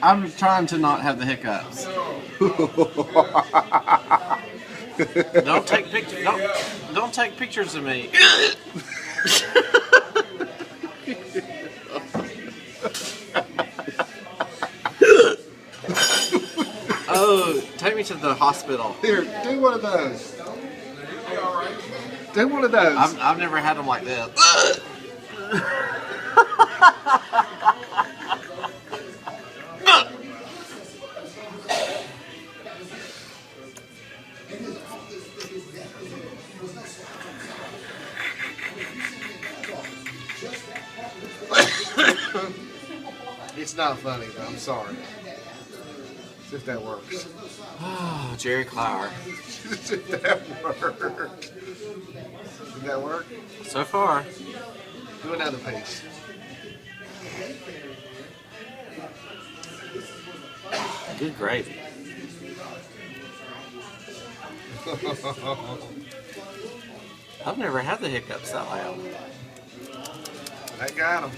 I'm trying to not have the hiccups. Don't take pictures. Don't take pictures of me. Oh, take me to the hospital. Here, do one of those. Do one of those. I've never had them like this. It's not funny, though. I'm sorry. If that works. Oh, Jerry Clower. Did that work? Did that work? So far. Do another piece. Good gravy. I've never had the hiccups that loud. That got him.